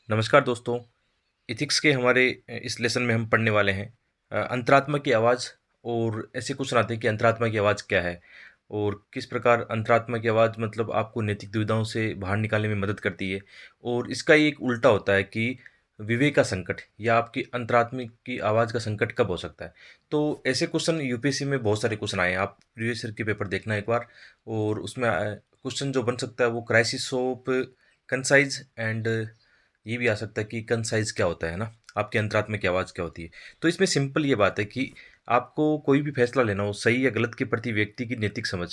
नमस्कार दोस्तों। इथिक्स के हमारे इस लेसन में हम पढ़ने वाले हैं अंतरात्मा की आवाज़। और ऐसे क्वेश्चन आते हैं कि अंतरात्मा की आवाज़ क्या है और किस प्रकार अंतरात्मा की आवाज़ मतलब आपको नैतिक दुविधाओं से बाहर निकालने में मदद करती है। और इसका ही एक उल्टा होता है कि विवेक का संकट या आपकी अंतरात्मा की आवाज़ का संकट कब हो सकता है। तो ऐसे क्वेश्चन यूपीएससी में बहुत सारे क्वेश्चन आए हैं, आप प्रीवियस ईयर के पेपर देखना एक बार। और उसमें क्वेश्चन जो बन सकता है वो क्राइसिस ऑफ कंसाइज एंड ये भी आ सकता है कि कंसाइज़ क्या होता है ना, आपके अंतरात्मा की आवाज़ क्या होती है। तो इसमें सिंपल ये बात है कि आपको कोई भी फैसला लेना हो सही या गलत के प्रति व्यक्ति की नैतिक समझ,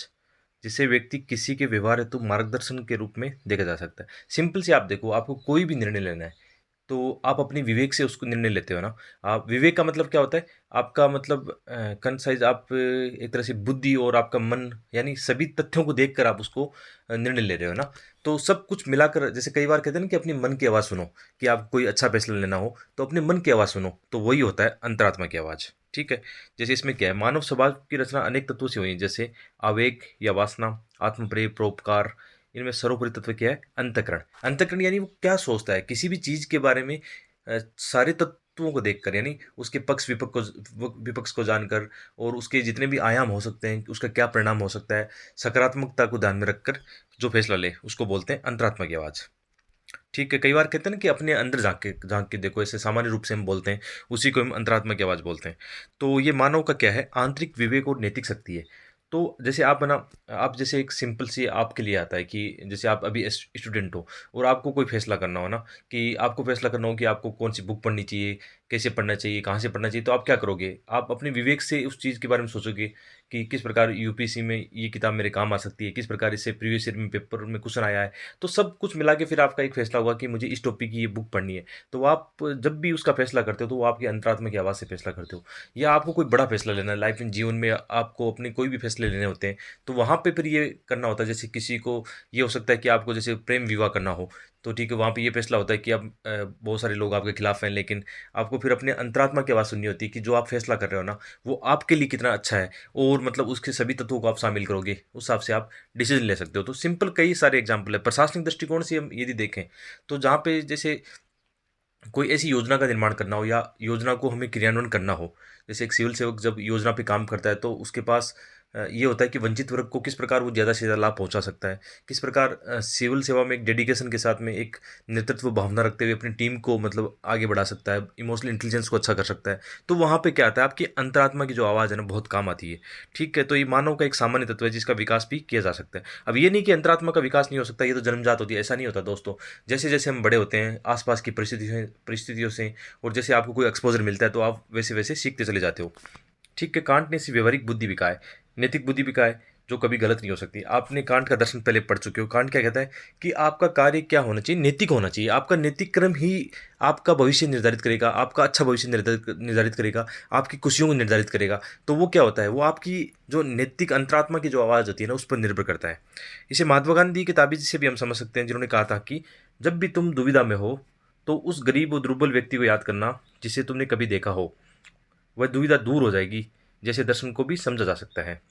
जिसे व्यक्ति किसी के व्यवहार हेतु मार्गदर्शन के रूप में देखा जा सकता है। सिंपल से आप देखो, आपको कोई भी निर्णय लेना है तो आप अपनी विवेक से उसको निर्णय लेते हो ना। आप विवेक का मतलब क्या होता है? आपका मतलब कंसाइज़ आप एक तरह से बुद्धि और आपका मन यानी सभी तथ्यों को देखकर आप उसको निर्णय ले रहे हो ना। तो सब कुछ मिलाकर जैसे कई बार कहते हैं ना कि अपने मन की आवाज़ सुनो, कि आपको कोई अच्छा फैसला लेना हो तो अपने मन की आवाज़ सुनो, तो वही होता है अंतरात्मा की आवाज़। ठीक है? जैसे इसमें क्या है, मानव स्वभाव की रचना अनेक तत्वों से हुई है, जैसे आवेग या वासना, आत्मप्रेम, परोपकार। इनमें सर्वोपरि तत्व क्या है? अंतःकरण। अंतःकरण यानी वो क्या सोचता है किसी भी चीज़ के बारे में, सारे तत्वों को देखकर, यानी उसके पक्ष विपक्ष को जानकर और उसके जितने भी आयाम हो सकते हैं, उसका क्या परिणाम हो सकता है, सकारात्मकता को ध्यान में रखकर जो फैसला ले उसको बोलते हैं अंतरात्मा की आवाज़। ठीक है? कई बार कहते हैं ना कि अपने अंदर झाँक के देखो, ऐसे सामान्य रूप से हम बोलते हैं, उसी को हम अंतरात्मा की आवाज़ बोलते हैं। तो ये मानव का क्या है? आंतरिक विवेक और नैतिक शक्ति है। तो जैसे आप जैसे एक सिंपल सी आपके लिए आता है कि जैसे आप अभी स्टूडेंट हो और आपको कोई फैसला करना हो ना, कि आपको फैसला करना हो कि आपको कौन-सी बुक पढ़नी चाहिए, कैसे पढ़ना चाहिए, कहाँ से पढ़ना चाहिए, तो आप क्या करोगे? आप अपने विवेक से उस चीज़ के बारे में सोचोगे कि किस प्रकार यूपीएससी में ये किताब मेरे काम आ सकती है, किस प्रकार इससे प्रीवियस ईयर में पेपर में क्वेश्चन आया है। तो सब कुछ मिला के फिर आपका एक फैसला होगा कि मुझे इस टॉपिक की ये बुक पढ़नी है। तो आप जब भी उसका फैसला करते हो तो वो आपकी अंतरात्मा की आवाज़ से फैसला करते हो। या आपको कोई बड़ा फैसला लेना है लाइफ में, जीवन में आपको अपने कोई भी फैसले लेने होते हैं, तो वहाँ पे फिर ये करना होता है। जैसे किसी को ये हो सकता है कि आपको जैसे प्रेम विवाह करना हो, तो ठीक है, वहाँ पे ये फैसला होता है कि अब बहुत सारे लोग आपके खिलाफ हैं, लेकिन आपको फिर अपने अंतरात्मा की आवाज़ सुननी होती है कि जो आप फैसला कर रहे हो ना, वो आपके लिए कितना अच्छा है। और मतलब उसके सभी तत्वों को आप शामिल करोगे, उस हिसाब से आप डिसीजन ले सकते हो। तो सिंपल कई सारे एग्जाम्पल है। प्रशासनिक दृष्टिकोण से हम यदि देखें, तो जहाँ पे जैसे कोई ऐसी योजना का निर्माण करना हो या योजना को हमें क्रियान्वयन करना हो, जैसे एक सिविल सेवक जब योजना पे काम करता है तो उसके पास ये होता है कि वंचित वर्ग को किस प्रकार वो ज़्यादा से ज़्यादा लाभ पहुंचा सकता है, किस प्रकार सिविल सेवा में एक डेडिकेशन के साथ में एक नेतृत्व भावना रखते हुए अपनी टीम को मतलब आगे बढ़ा सकता है, इमोशनल इंटेलिजेंस को अच्छा कर सकता है। तो वहाँ पे क्या आता है, आपकी अंतरात्मा की जो आवाज़ है ना, बहुत काम आती है। ठीक है? तो ये मानव का एक सामान्य तत्व है जिसका विकास भी किया जा सकता है। अब ये नहीं कि अंतरात्मा का विकास नहीं हो सकता, ये तो जन्मजात होती है, ऐसा नहीं होता दोस्तों। जैसे-जैसे हम बड़े होते हैं, आस-पास की परिस्थितियों से और जैसे आपको कोई एक्सपोज़र मिलता है, तो आप वैसे-वैसे सीखते चले जाते हो। ठीक है? कांट ने सिर्फ़ व्यावहारिक बुद्धि भी कहा है, नैतिक बुद्धि भी कहा है, जो कभी गलत नहीं हो सकती। आपने कांट का दर्शन पहले पढ़ चुके हो। कांट क्या कहता है कि आपका कार्य क्या होना चाहिए? नैतिक होना चाहिए। आपका नैतिक कर्म ही आपका भविष्य निर्धारित करेगा, आपका अच्छा भविष्य निर्धारित करेगा, आपकी खुशियों को निर्धारित करेगा। तो वो क्या होता है? वो आपकी जो नैतिक अंतरात्मा की जो आवाज़ होती है ना, उस पर निर्भर करता है। इसे महात्मा गांधी की ताबीज़ से भी हम समझ सकते हैं, जिन्होंने कहा था कि जब भी तुम दुविधा में हो, तो उस गरीब और दुर्बल व्यक्ति को याद करना, जिसे तुमने कभी देखा हो। वह दुविधा दूर हो जाएगी, जैसे दर्शन को भी समझा जा सकता है।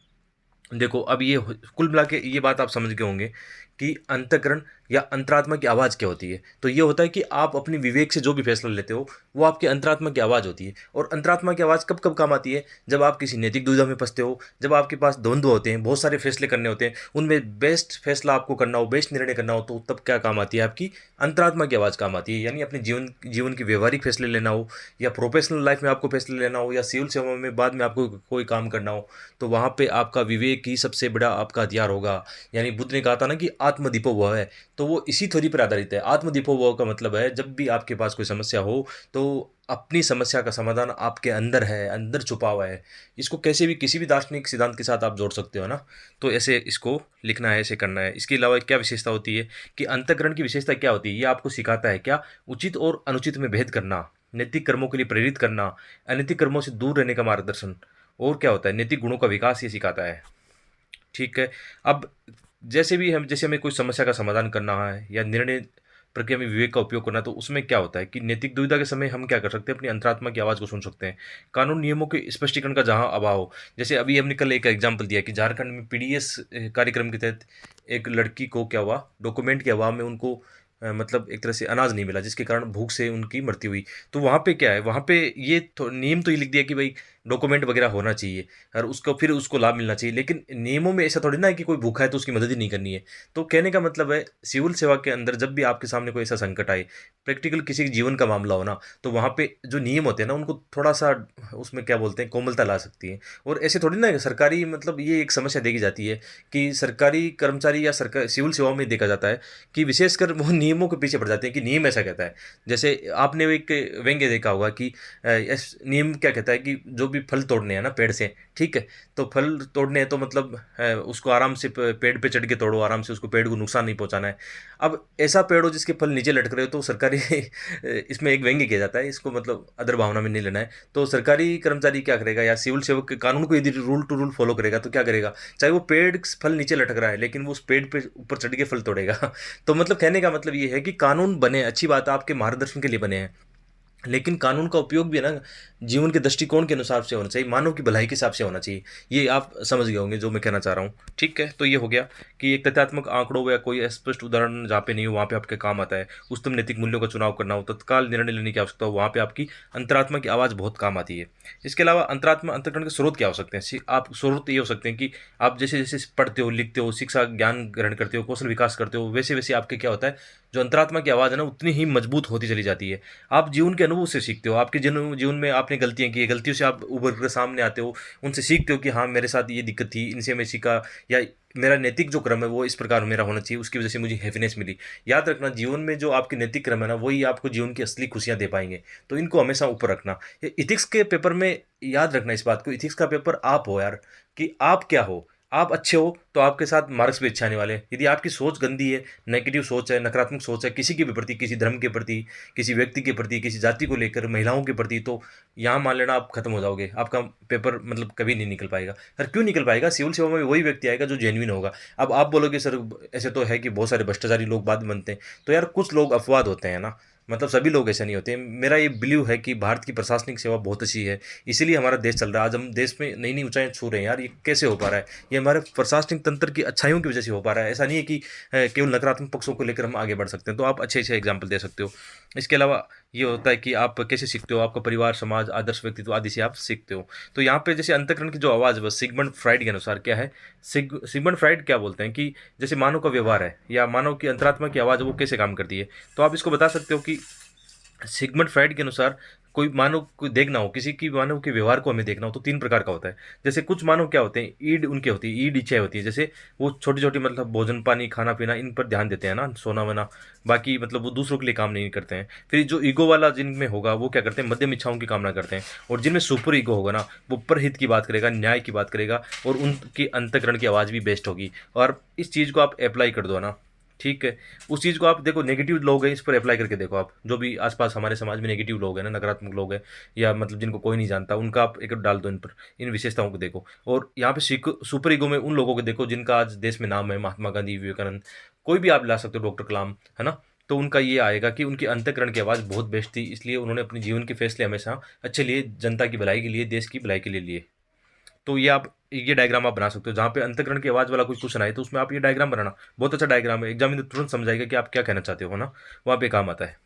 देखो, अब ये कुल मिला के ये बात आप समझ गए होंगे कि अंतःकरण या अंतरात्मा की आवाज़ क्या होती है। तो ये होता है कि आप अपने विवेक से जो भी फैसला लेते हो, वो आपकी अंतरात्मा की आवाज़ होती है। और अंतरात्मा की आवाज़ कब-कब काम आती है? जब आप किसी नैतिक दुविधा में फँसते हो, जब आपके पास द्वंद्व होते हैं, बहुत सारे फैसले करने होते हैं, उनमें बेस्ट फैसला आपको करना हो, बेस्ट निर्णय करना हो, तो तब क्या काम आती है? आपकी अंतरात्मा की आवाज़ काम आती है। यानी अपने जीवन जीवन के व्यवहारिक फैसले लेना हो या प्रोफेशनल लाइफ़ में आपको फैसले लेना हो या सिविल सेवा में बाद में आपको कोई काम करना हो, तो वहाँ पे आपका विवेक ही सबसे बड़ा आपका हथियार होगा। यानी बुद्ध ने कहा था ना कि आत्मदीपो भव है, तो वो इसी थ्योरी पर आधारित है। आत्मदीपो भव का मतलब है जब भी आपके पास कोई समस्या हो, तो अपनी समस्या का समाधान आपके अंदर है, अंदर छुपा हुआ है। इसको कैसे भी किसी भी दार्शनिक सिद्धांत के साथ आप जोड़ सकते हो ना, तो ऐसे इसको लिखना है, ऐसे करना है। इसके अलावा क्या विशेषता होती है कि अंतःकरण की विशेषता क्या होती है? ये आपको सिखाता है क्या? उचित और अनुचित में भेद करना, नैतिक कर्मों के लिए प्रेरित करना, अनैतिक कर्मों से दूर रहने का मार्गदर्शन। और क्या होता है? नैतिक गुणों का विकास ये सिखाता है। ठीक है? अब जैसे हमें कोई समस्या का समाधान करना है या निर्णय प्रक्रिया में विवेक का उपयोग करना है, तो उसमें क्या होता है कि नैतिक दुविधा के समय हम क्या कर सकते हैं? अपनी अंतरात्मा की आवाज़ को सुन सकते हैं। कानून नियमों के स्पष्टीकरण का जहाँ अभाव हो, जैसे अभी हमने कल एक एग्ज़ाम्पल दिया कि झारखंड में पीडीएस कार्यक्रम के तहत एक लड़की को क्या हुआ, डॉक्यूमेंट के अभाव में उनको मतलब एक तरह से अनाज नहीं मिला, जिसके कारण भूख से उनकी मृत्यु हुई। तो वहाँ पे क्या है, वहाँ पे ये नियम तो ये लिख दिया कि भाई डॉक्यूमेंट वगैरह होना चाहिए और उसको फिर उसको लाभ मिलना चाहिए, लेकिन नियमों में ऐसा थोड़ी ना है कि कोई भूखा है तो उसकी मदद ही नहीं करनी है। तो कहने का मतलब है, सिविल सेवा के अंदर जब भी आपके सामने कोई ऐसा संकट आए, प्रैक्टिकल किसी के जीवन का मामला हो ना, तो वहाँ पे जो नियम होते हैं ना, उनको थोड़ा सा उसमें क्या बोलते हैं, कोमलता ला सकती है। और ऐसे थोड़ी ना है, सरकारी मतलब ये एक समस्या देखी जाती है कि सरकारी कर्मचारी या सरकार सिविल सेवाओं में देखा जाता है कि विशेषकर वो नियमों के पीछे पड़ जाते हैं कि नियम ऐसा कहता है। जैसे आपने एक व्यंग्य देखा होगा कि नियम क्या कहता है कि जो भी फल तोड़ने हैं ना पेड़ से, ठीक है, तो फल तोड़ने हैं तो मतलब उसको आराम से पेड़ पे चढ़ के तोड़ो, आराम से, उसको पेड़ को नुकसान नहीं पहुंचाना है। अब ऐसा पेड़ हो जिसके फल नीचे लटक रहे हो, तो सरकारी इसमें एक व्यंग्य किया जाता है, इसको मतलब अदर भावना में नहीं लेना है। तो सरकारी कर्मचारी क्या करेगा या सिविल सेवक के कानून को यदि रूल टू रूल फॉलो करेगा तो क्या करेगा, चाहे वो पेड़ फल नीचे लटक रहा है लेकिन वो उस पेड़ पे ऊपर चढ़ के फल तोड़ेगा। तो मतलब कहने का मतलब ये है कि कानून बने, अच्छी बात है, आपके मार्गदर्शन के लिए बने हैं, लेकिन कानून का उपयोग भी है ना, जीवन के दृष्टिकोण के अनुसार से होना चाहिए, मानव की भलाई के हिसाब से होना चाहिए। ये आप समझ गए होंगे जो मैं कहना चाह रहा हूँ। ठीक है, तो ये हो गया कि एक तथ्यात्मक आंकड़ों या कोई स्पष्ट उदाहरण जहाँ पे नहीं हो वहाँ पे आपके काम आता है। उच्चतम नैतिक मूल्यों का चुनाव करना हो, तत्काल निर्णय लेने की आवश्यकता हो, वहाँ पे आपकी अंतरात्मा की आवाज़ बहुत काम आती है। इसके अलावा अंतरात्मा अंतःकरण के स्रोत क्या हो सकते हैं? आप स्रोत ये हो सकते हैं कि आप जैसे जैसे पढ़ते हो, लिखते हो, शिक्षा ज्ञान ग्रहण करते हो, कौशल विकास करते हो, वैसे वैसे आपके क्या होता है, जो अंतरात्मा की आवाज़ है ना, उतनी ही मजबूत होती चली जाती है। आप जीवन के अनुभव से सीखते हो, आपके जीवन में आपने गलतियाँ की है, गलतियों से आप उभर कर सामने आते हो, उनसे सीखते हो कि हाँ मेरे साथ ये दिक्कत थी, इनसे मैं सीखा, या मेरा नैतिक जो क्रम है वो इस प्रकार मेरा होना चाहिए, उसकी वजह से मुझे हैप्पीनेस मिली। याद रखना, जीवन में जो आपके नैतिक क्रम है ना, वही आपको जीवन की असली खुशियाँ दे पाएंगे। तो इनको हमेशा ऊपर रखना। ये इथिक्स के पेपर में याद रखना इस बात को, इथिक्स का पेपर आप हो यार, कि आप क्या हो। आप अच्छे हो तो आपके साथ मार्क्स भी अच्छे आने वाले हैं। यदि आपकी सोच गंदी है, नेगेटिव सोच है, नकारात्मक सोच है किसी के भी प्रति, किसी धर्म के प्रति, किसी व्यक्ति के प्रति, किसी जाति को लेकर, महिलाओं के प्रति, तो यहाँ मान लेना आप खत्म हो जाओगे। आपका पेपर मतलब कभी नहीं निकल पाएगा। सर क्यों निकल पाएगा? सिविल सेवा में वही व्यक्ति आएगा जो जेन्युइन होगा। अब आप बोलोगे सर ऐसे तो है कि बहुत सारे भ्रष्टाचारी लोग बाद में बनते हैं, तो यार कुछ लोग अपवाद होते हैं ना, मतलब सभी लोग ऐसे नहीं होते। मेरा ये बिलीव है कि भारत की प्रशासनिक सेवा बहुत अच्छी है, इसीलिए हमारा देश चल रहा है। आज हम देश में नई नई ऊंचाइयां छू रहे हैं यार। ये कैसे हो पा रहा है? ये हमारे प्रशासनिक तंत्र की अच्छाइयों की वजह से हो पा रहा है। ऐसा नहीं है कि केवल नकारात्मक पक्षों को लेकर हम आगे बढ़ सकते हैं। तो आप अच्छे अच्छे एग्जाम्पल दे सकते हो। इसके अलावा ये होता है कि आप कैसे सीखते हो, आपका परिवार, समाज, आदर्श व्यक्तित्व आदि से आप सीखते हो। तो यहाँ पे जैसे अंतःकरण की जो आवाज़ है, बस सिगमंड फ्राइड के अनुसार क्या है, सिगमंड फ्राइड क्या बोलते हैं कि जैसे मानव का व्यवहार है या मानव की अंतरात्मा की आवाज़ है, वो कैसे काम करती है। तो आप इसको बता सकते हो कि सिगमंड फ्राइड के अनुसार कोई मानव को देखना हो, किसी की मानव के व्यवहार को हमें देखना हो, तो तीन प्रकार का होता है। जैसे कुछ मानव क्या होते हैं, ईड उनके होती है, ईड इच्छाएं होती है। जैसे वो छोटी छोटी मतलब भोजन पानी खाना पीना इन पर ध्यान देते हैं ना, सोना वना, बाकी मतलब वो दूसरों के लिए काम नहीं करते हैं। फिर जो ईगो वाला जिनमें होगा वो क्या करते हैं, मध्यम इच्छाओं की कामना करते हैं। और जिनमें सुपर ईगो होगा ना, वो परहित की बात करेगा, न्याय की बात करेगा, और उनकी अंतःकरण की आवाज़ भी बेस्ट होगी। और इस चीज़ को आप अप्लाई कर दो ना, ठीक है। उस चीज़ को आप देखो, नेगेटिव लोग हैं इस पर अप्लाई करके देखो। आप जो भी आसपास हमारे समाज में नेगेटिव लोग हैं ना, नकारात्मक लोग हैं, या मतलब जिनको कोई नहीं जानता, उनका आप एक डाल दो इन पर, इन विशेषताओं को देखो। और यहाँ पे सुपर ईगो में उन लोगों को देखो जिनका आज देश में नाम है, महात्मा गांधी, विवेकानंद, कोई भी आप ला सकते हो, डॉक्टर कलाम, है ना। तो उनका ये आएगा कि उनकी अंतःकरण की आवाज़ बहुत बेस्ट थी, इसलिए उन्होंने अपने जीवन के फैसले हमेशा अच्छे लिए, जनता की भलाई के लिए, देश की भलाई के लिए लिए। तो ये डायग्राम आप बना सकते हो। जहाँ पे अंतःकरण की आवाज़ वाला कोई क्वेश्चन आए तो उसमें आप ये डायग्राम बनाना, बहुत अच्छा डायग्राम है, एग्जामिनर तुरंत समझाएगा कि आप क्या कहना चाहते हो ना, वहाँ पे काम आता है।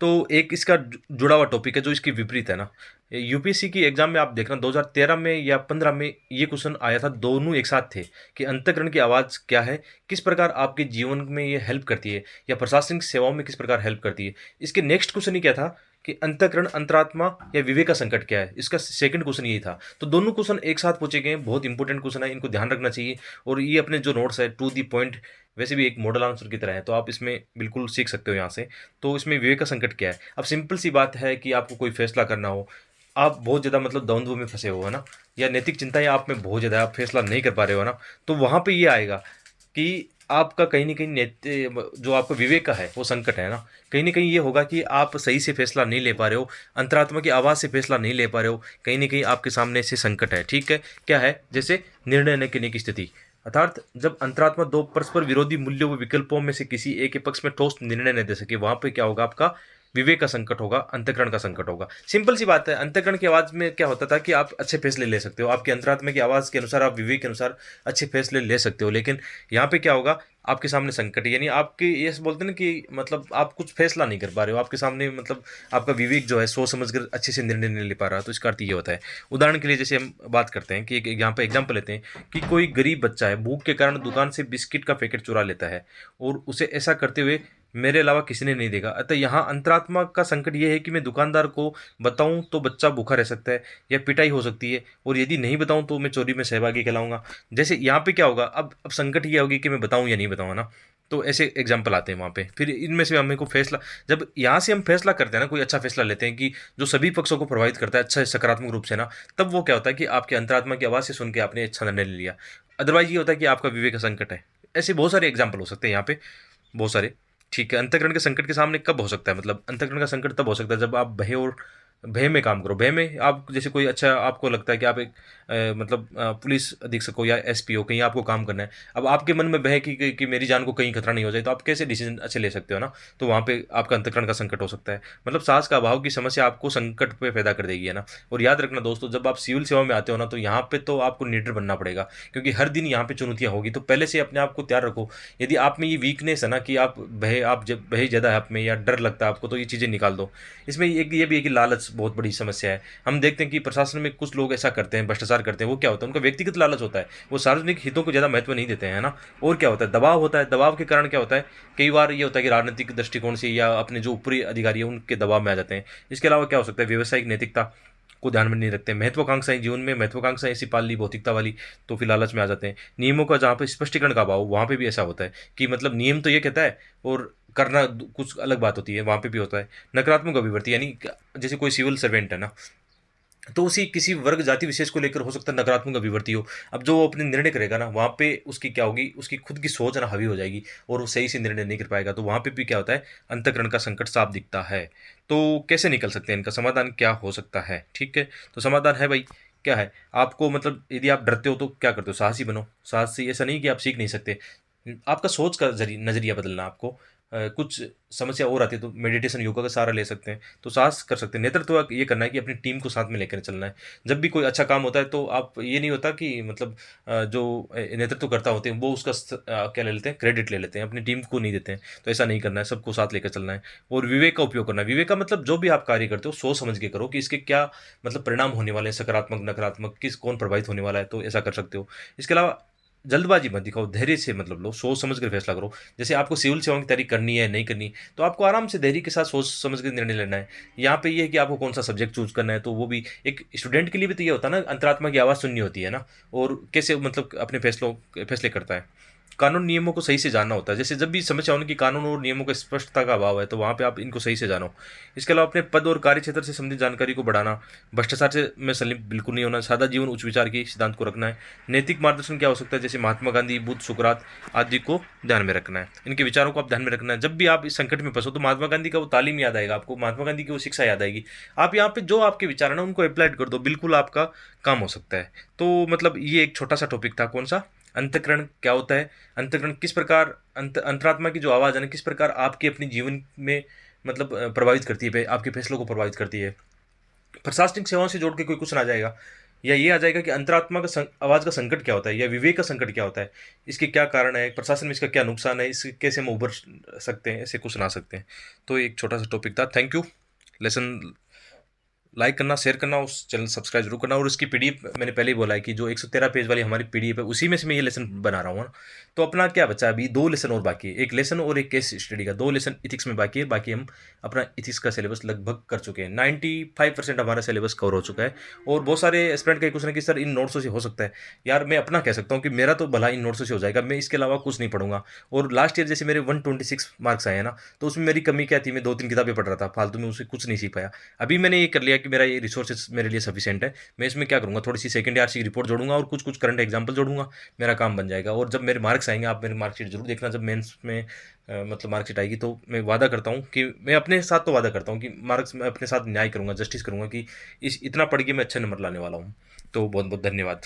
तो एक इसका जुड़ा हुआ टॉपिक है जो इसकी विपरीत है ना, यूपीएससी की एग्जाम में आप देखना 2013 में या 15 में ये क्वेश्चन आया था, दोनों एक साथ थे कि अंतःकरण की आवाज़ क्या है, किस प्रकार आपके जीवन में ये हेल्प करती है, या प्रशासनिक सेवाओं में किस प्रकार हेल्प करती है। इसके नेक्स्ट क्वेश्चन ही क्या था कि अंतःकरण, अंतरात्मा या विवेक का संकट क्या है। इसका सेकंड क्वेश्चन यही था। तो दोनों क्वेश्चन एक साथ पूछे गए, बहुत इंपॉर्टेंट क्वेश्चन है, इनको ध्यान रखना चाहिए। और ये अपने जो नोट्स है टू दी पॉइंट, वैसे भी एक मॉडल आंसर की तरह है, तो आप इसमें बिल्कुल सीख सकते हो यहाँ से। तो इसमें विवेक का संकट क्या है, अब सिंपल सी बात है कि आपको कोई फैसला करना हो, आप बहुत ज़्यादा मतलब द्वंद्व में फंसे हो, है ना, या नैतिक चिंताएं आप में बहुत ज़्यादा, आप फैसला नहीं कर पा रहे हो ना, तो वहाँ पे ये आएगा कि आपका कहीं न कहीं जो आपका विवेक का है वो संकट है ना। कहीं न कहीं ये होगा कि आप सही से फैसला नहीं ले पा रहे हो, अंतरात्मा की आवाज़ से फैसला नहीं ले पा रहे हो, कहीं न कहीं आपके सामने ऐसे संकट है, ठीक है। क्या है? जैसे निर्णय न करने की स्थिति, अर्थात जब अंतरात्मा दो परस्पर विरोधी मूल्यों व विकल्पों में से किसी एक के पक्ष में ठोस निर्णय नहीं दे सके, वहाँ पे क्या होगा, आपका विवेक का संकट होगा, अंतःकरण का संकट होगा। सिंपल सी बात है, अंतःकरण की आवाज़ में क्या होता था कि आप अच्छे फैसले ले सकते हो, आपकी अंतरात्मा की आवाज़ के अनुसार, आप विवेक के अनुसार अच्छे फैसले ले सकते हो। लेकिन यहाँ पे क्या होगा, आपके सामने संकट है, यानी आपके ये बोलते हैं ना कि मतलब आप कुछ फैसला नहीं कर पा रहे हो, आपके सामने मतलब आपका विवेक जो है सोच समझ कर अच्छे से निर्णय नहीं ले पा रहा, तो इसका अर्थ ये होता है। उदाहरण के लिए जैसे हम बात करते हैं कि एक यहाँ पे एग्जाम्पल लेते हैं कि कोई गरीब बच्चा है, भूख के कारण दुकान से बिस्किट का पैकेट चुरा लेता है और उसे ऐसा करते हुए मेरे अलावा किसी ने नहीं देखा। अतः यहाँ अंतरात्मा का संकट ये है कि मैं दुकानदार को बताऊं तो बच्चा भूखा रह सकता है या पिटाई हो सकती है, और यदि नहीं बताऊं तो मैं चोरी में सहभागी कहलाऊंगा। जैसे यहाँ पे क्या होगा, अब संकट ये होगी कि मैं बताऊं या नहीं बताऊं, ना। तो ऐसे एग्जाम्पल आते हैं वहाँ पे, फिर इनमें से हमें को फैसला, जब यहाँ से हम फैसला करते हैं ना, कोई अच्छा फैसला लेते हैं कि जो सभी पक्षों को प्रभावित करता है अच्छा सकारात्मक रूप से, ना, तब वो क्या होता है कि आपके अंतरात्मा की आवाज़ से सुन के आपने अच्छा निर्णय ले लिया। अदरवाइज ये होता है कि आपका विवेक का संकट है। ऐसे बहुत सारे एग्जाम्पल हो सकते हैं यहाँ पे, बहुत सारे। ठीक है, अंतःकरण के संकट के सामने कब हो सकता है, मतलब अंतःकरण का संकट तब हो सकता है जब आप भय और भय में काम करो। भय में आप जैसे कोई अच्छा आपको लगता है कि आप एक मतलब पुलिस अधीक्षक हो या एसपी हो, कहीं आपको काम करना है। अब आपके मन में भय है कि मेरी जान को कहीं खतरा नहीं हो जाए, तो आप कैसे डिसीजन अच्छे ले सकते हो, ना। तो वहाँ पे आपका अंतःकरण का संकट हो सकता है। मतलब साहस का अभाव की समस्या आपको संकट पे पैदा कर देगी, है ना। और याद रखना दोस्तों, जब आप सिविल सेवा में आते हो ना, तो यहाँ पे तो आपको निडर बनना पड़ेगा, क्योंकि हर दिन यहाँ पे चुनौतियाँ होगी। तो पहले से अपने आप को तैयार रखो। यदि आप में ये वीकनेस है ना कि आप जब भय ज़्यादा है आप में या डर लगता है आपको, तो ये चीज़ें निकाल दो। इसमें एक ये भी है कि लालच बहुत बड़ी समस्या है। हम देखते हैं कि प्रशासन में कुछ लोग ऐसा करते हैं, भ्रष्टाचार करते हैं। वो क्या होता है, उनका व्यक्तिगत लालच होता है, वो सार्वजनिक हितों को ज़्यादा महत्व नहीं देते हैं, है ना। और क्या होता है, दबाव होता है। दबाव के कारण क्या होता है, कई बार ये होता है कि राजनीतिक दृष्टिकोण से या अपने जो ऊपरी अधिकारी है उनके दबाव में आ जाते हैं। इसके अलावा क्या हो सकता है, व्यवसायिक नैतिकता को ध्यान में नहीं रखते हैं। महत्वाकांक्षाएं, जीवन में महत्वाकांक्षाएं ऐसी पाल ली भौतिकता वाली, तो फिर लालच में आ जाते हैं। नियमों का जहाँ पे स्पष्टीकरण का अभाव, वहाँ पे भी ऐसा होता है कि मतलब नियम तो ये कहता है और करना कुछ अलग बात होती है, वहाँ पे भी होता है। नकारात्मक अभिवृत्ति, यानी जैसे कोई सिविल सर्वेंट है ना, तो उसी किसी वर्ग जाति विशेष को लेकर हो सकता है नकारात्मक अभिवृत्ति हो। अब जो वो अपने निर्णय करेगा ना, वहाँ पे उसकी क्या होगी, उसकी खुद की सोच ना हावी हो जाएगी और वो सही से निर्णय नहीं कर पाएगा। तो वहाँ पे भी क्या होता है, अंतःकरण का संकट साफ दिखता है। तो कैसे निकल सकते हैं, इनका समाधान क्या हो सकता है, ठीक है। तो समाधान है भाई, क्या है, आपको मतलब यदि आप डरते हो तो क्या करते हो, साहसी बनो। साहसी ऐसा नहीं कि आप सीख नहीं सकते, आपका सोच का नज़रिया बदलना आपको। कुछ समस्या और आती है तो मेडिटेशन योगा का सहारा ले सकते हैं, तो साहस कर सकते हैं। नेतृत्व ये करना है कि अपनी टीम को साथ में लेकर चलना है। जब भी कोई अच्छा काम होता है तो आप ये नहीं होता कि मतलब जो नेतृत्व करता होते हैं वो उसका क्या ले लेते हैं, क्रेडिट ले लेते हैं, अपनी टीम को नहीं देते हैं। तो ऐसा नहीं करना है, सबको साथ लेकर चलना है। और विवेक का उपयोग करना है। विवेक का मतलब जो भी आप कार्य करते हो सोच समझ के करो कि इसके क्या मतलब परिणाम होने वाले हैं, सकारात्मक नकारात्मक, किस कौन प्रभावित होने वाला है, तो ऐसा कर सकते हो। इसके अलावा जल्दबाजी मत दिखाओ, धैर्य से मतलब लो, सोच समझ कर फैसला करो। जैसे आपको सिविल सेवा की तैयारी करनी है नहीं करनी, तो आपको आराम से धैर्य के साथ सोच समझ कर निर्णय लेना है। यहाँ पे ये है कि आपको कौन सा सब्जेक्ट चूज करना है, तो वो भी एक स्टूडेंट के लिए भी तो ये होता है ना, अंतरात्मा की आवाज़ सुननी होती है ना, और कैसे मतलब अपने फैसले करता है। कानून नियमों को सही से जानना होता है। जैसे जब भी समस्या होने की कानून और नियमों की स्पष्टता का अभाव है, तो वहाँ पे आप इनको सही से जानो। इसके अलावा अपने पद और कार्य क्षेत्र से संबंधित जानकारी को बढ़ाना, भ्रष्टाचार से में संलिप्त बिल्कुल नहीं होना, सादा जीवन उच्च विचार की सिद्धांत को रखना है। नैतिक मार्गदर्शन क्या हो सकता है, जैसे महात्मा गांधी, बुद्ध, सुकरात आदि को ध्यान में रखना है। इनके विचारों को आप ध्यान में रखना है। जब भी आप इस संकट में फंसो तो महात्मा गांधी का वो तालीम याद आएगा आपको, महात्मा गांधी की वो शिक्षा याद आएगी। आप यहाँ पे जो आपके विचार है ना उनको अप्लाइड कर दो, बिल्कुल आपका काम हो सकता है। तो मतलब ये एक छोटा सा टॉपिक था, कौन सा, अंतःकरण क्या होता है, अंतःकरण किस प्रकार, अंतरात्मा की जो आवाज़ है ना किस प्रकार आपके अपने जीवन में मतलब प्रभावित करती है, आपके फैसलों को प्रभावित करती है। प्रशासनिक सेवाओं से जोड़ के कोई क्वेश्चन आ जाएगा, या ये आ जाएगा कि अंतरात्मा का आवाज़ का संकट क्या होता है, या विवेक का संकट क्या होता है, इसके क्या कारण है, प्रशासन में इसका क्या नुकसान है, इससे कैसे हम उभर सकते हैं, ऐसे क्वेश्चन आ सकते हैं। तो एक छोटा सा टॉपिक था। Thank you. लेसन लाइक करना, शेयर करना, उस चैनल सब्सक्राइब जरूर करना। और इसकी पीडीएफ मैंने पहले ही बोला है कि जो 113 पेज वाली हमारी पीडीएफ है उसी में से मैं ये लेसन बना रहा हूँ ना। तो अपना क्या बचा है, अभी 2 लेसन और बाकी है, एक लेसन और एक केस स्टडी का, 2 लेसन इथिक्स में बाकी है। बाकी हम अपना इथिक्स का सिलेबस लगभग कर चुके हैं, 95% हमारा सिलेबस कवर हो चुका है। और बहुत सारे एस्पिरेंट का क्वेश्चन है कि सर इन नोट्सों से हो सकता है। यार मैं अपना कह सकता हूँ कि मेरा तो भला इन नोट्सों से हो जाएगा, मैं इसके अलावा कुछ नहीं पढ़ूंगा। और लास्ट ईयर जैसे मेरे 126 मार्क्स आए हैं ना, तो उसमें मेरी कमी क्या थी, मैं 2-3 किताबें पढ़ रहा था फालतू में, उसे कुछ नहीं सीख पाया। अभी मैंने ये कर लिया कि मेरा ये रिसोर्सेज मेरे लिए सफिशिएंट है। मैं इसमें क्या करूँगा, थोड़ी सी सेकंड ईयर की रिपोर्ट जोड़ूंगा और कुछ कुछ करंट एग्जाम्पल जोड़ूंगा, मेरा काम बन जाएगा। और जब मेरे मार्क्स आएंगे, आप मेरी मार्कशीट जरूर देखना, जब मेंस में मतलब मार्कशीट आएगी, तो मैं वादा करता हूँ कि मैं अपने साथ तो वादा करता हूँ कि मार्क्स मैं अपने साथ न्याय करूँगा, जस्टिस करूँगा कि इस इतना पढ़ के मैं अच्छे नंबर लाने वाला हूँ। तो बहुत बहुत धन्यवाद।